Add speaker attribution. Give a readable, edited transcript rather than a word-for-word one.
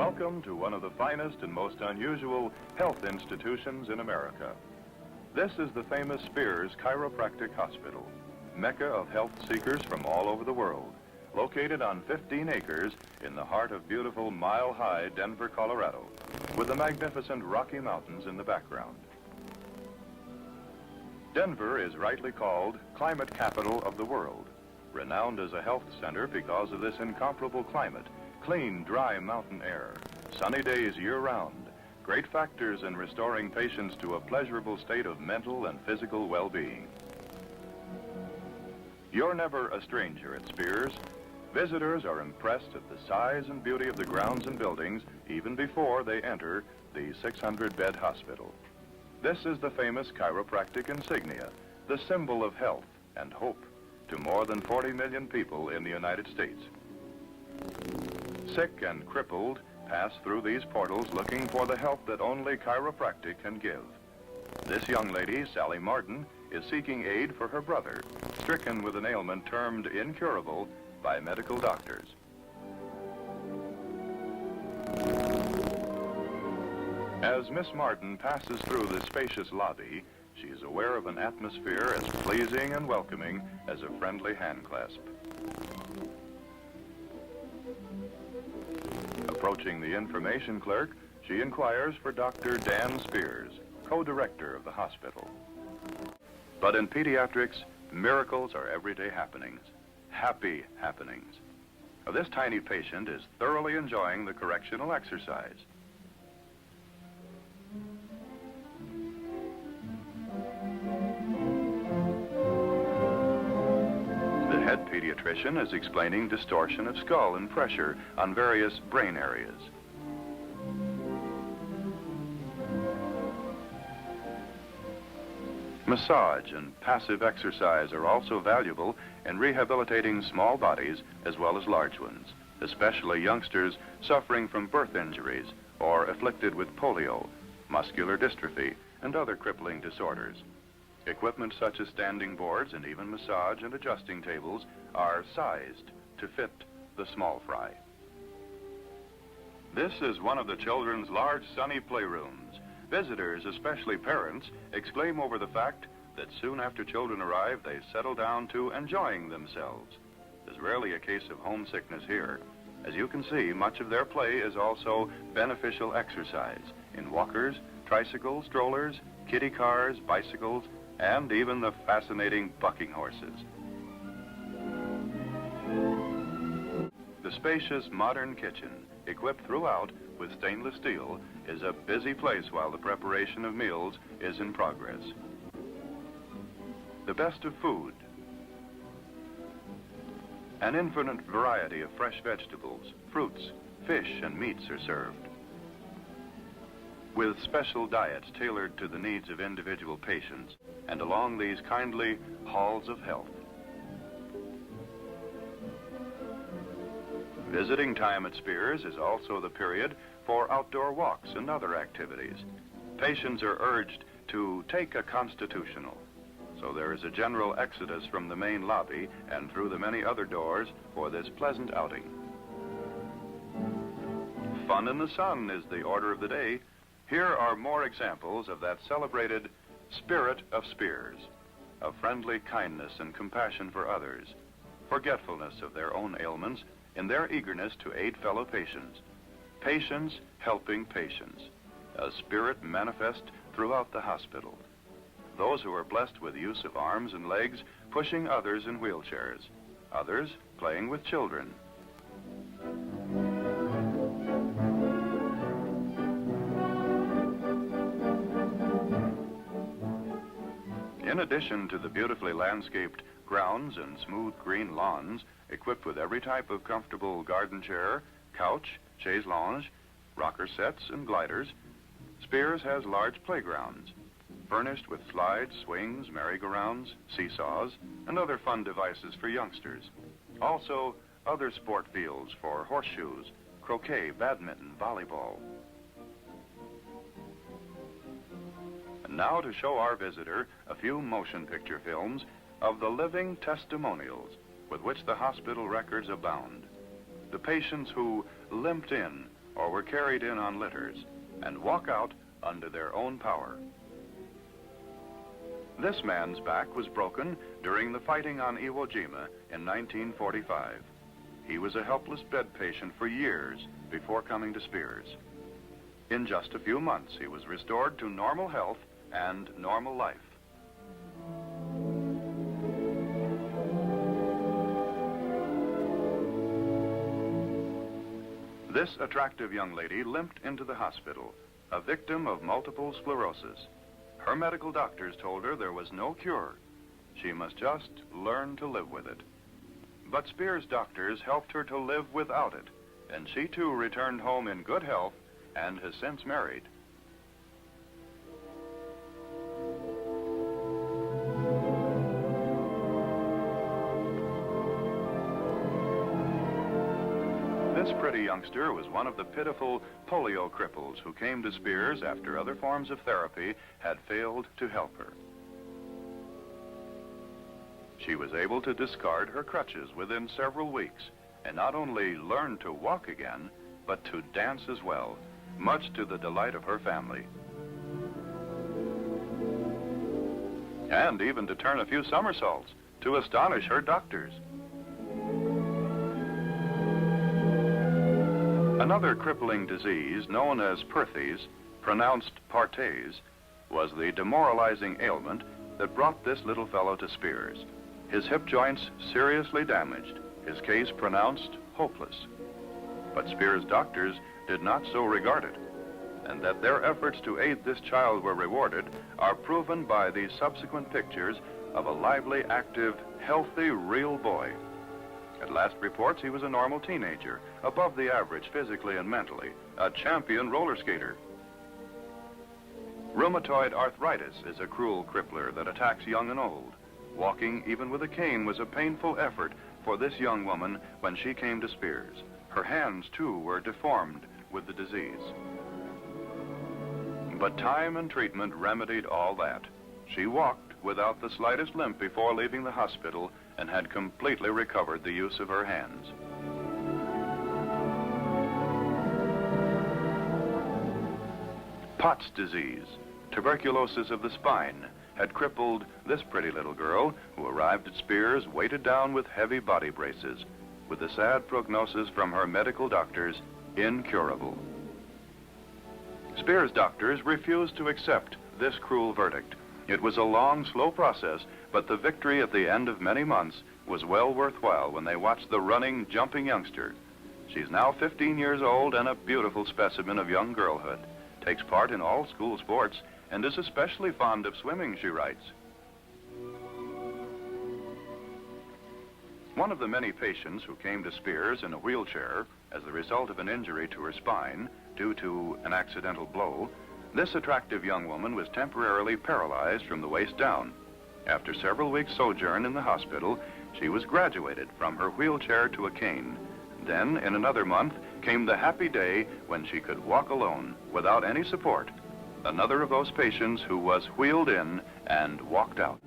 Speaker 1: Welcome to one of the finest and most unusual health institutions in America. This is the famous Spears Chiropractic Hospital, mecca of health seekers from all over the world, located on 15 acres in the heart of beautiful mile-high Denver, Colorado, with the magnificent Rocky Mountains in the background. Denver is rightly called climate capital of the world, renowned as a health center because of this incomparable climate. Clean, dry mountain air, sunny days year-round, great factors in restoring patients to a pleasurable state of mental and physical well-being. You're never a stranger at Spears. Visitors are impressed at the size and beauty of the grounds and buildings even before they enter the 600-bed hospital. This is the famous chiropractic insignia, the symbol of health and hope to more than 40 million people in the United States. Sick and crippled pass through these portals looking for the help that only chiropractic can give. This young lady, Sally Martin, is seeking aid for her brother, stricken with an ailment termed incurable by medical doctors. As Miss Martin passes through the spacious lobby, she is aware of an atmosphere as pleasing and welcoming as a friendly handclasp. Approaching the information clerk, she inquires for Dr. Dan Spears, co-director of the hospital. But in pediatrics, miracles are everyday happenings, happy happenings. Now, this tiny patient is thoroughly enjoying the correctional exercise. The head pediatrician is explaining distortion of skull and pressure on various brain areas. Massage and passive exercise are also valuable in rehabilitating small bodies as well as large ones, especially youngsters suffering from birth injuries or afflicted with polio, muscular dystrophy, and other crippling disorders. Equipment such as standing boards and even massage and adjusting tables are sized to fit the small fry. This is one of the children's large sunny playrooms. Visitors, especially parents, exclaim over the fact that soon after children arrive, they settle down to enjoying themselves. There's rarely a case of homesickness here. As you can see, much of their play is also beneficial exercise in walkers, tricycles, strollers, kiddie cars, bicycles, and even the fascinating bucking horses. The spacious modern kitchen, equipped throughout with stainless steel, is a busy place while the preparation of meals is in progress. The best of food. An infinite variety of fresh vegetables, fruits, fish, and meats are served, with special diets tailored to the needs of individual patients and along these kindly halls of health. Visiting time at Spears is also the period for outdoor walks and other activities. Patients are urged to take a constitutional, so there is a general exodus from the main lobby and through the many other doors for this pleasant outing. Fun in the sun is the order of the day. Here are more examples of that celebrated spirit of Spears, of friendly kindness and compassion for others, forgetfulness of their own ailments in their eagerness to aid fellow patients, patients helping patients, a spirit manifest throughout the hospital. Those who are blessed with use of arms and legs pushing others in wheelchairs, others playing with children. In addition to the beautifully landscaped grounds and smooth green lawns, equipped with every type of comfortable garden chair, couch, chaise lounge, rocker sets, and gliders, Spears has large playgrounds, furnished with slides, swings, merry-go-rounds, seesaws, and other fun devices for youngsters. Also, other sport fields for horseshoes, croquet, badminton, volleyball. And now to show our visitor a few motion picture films of the living testimonials with which the hospital records abound. The patients who limped in or were carried in on litters, and walk out under their own power. This man's back was broken during the fighting on Iwo Jima in 1945. He was a helpless bed patient for years before coming to Spears. In just a few months, he was restored to normal health and normal life. This attractive young lady limped into the hospital, a victim of multiple sclerosis. Her medical doctors told her there was no cure. She must just learn to live with it. But Spears' doctors helped her to live without it, and she too returned home in good health and has since married. This pretty youngster was one of the pitiful polio cripples who came to Spears after other forms of therapy had failed to help her. She was able to discard her crutches within several weeks and not only learn to walk again, but to dance as well, much to the delight of her family. And even to turn a few somersaults to astonish her doctors. Another crippling disease known as Perthes, pronounced Partes, was the demoralizing ailment that brought this little fellow to Spears. His hip joints seriously damaged, his case pronounced hopeless. But Spears' doctors did not so regard it, and that their efforts to aid this child were rewarded are proven by the subsequent pictures of a lively, active, healthy, real boy. At last reports, he was a normal teenager, above the average physically and mentally, a champion roller skater. Rheumatoid arthritis is a cruel crippler that attacks young and old. Walking, even with a cane, was a painful effort for this young woman when she came to Spears. Her hands, too, were deformed with the disease. But time and treatment remedied all that. She walked without the slightest limp before leaving the hospital and had completely recovered the use of her hands. Pott's disease, tuberculosis of the spine, had crippled this pretty little girl who arrived at Spears weighted down with heavy body braces, with the sad prognosis from her medical doctors, incurable. Spears' doctors refused to accept this cruel verdict. It was a long, slow process, but the victory at the end of many months was well worthwhile when they watched the running, jumping youngster. She's now 15 years old and a beautiful specimen of young girlhood, takes part in all school sports, and is especially fond of swimming, she writes. One of the many patients who came to Spears in a wheelchair as the result of an injury to her spine due to an accidental blow, this attractive young woman was temporarily paralyzed from the waist down. After several weeks' sojourn in the hospital, she was graduated from her wheelchair to a cane. Then, in another month, came the happy day when she could walk alone, without any support. Another of those patients who was wheeled in and walked out.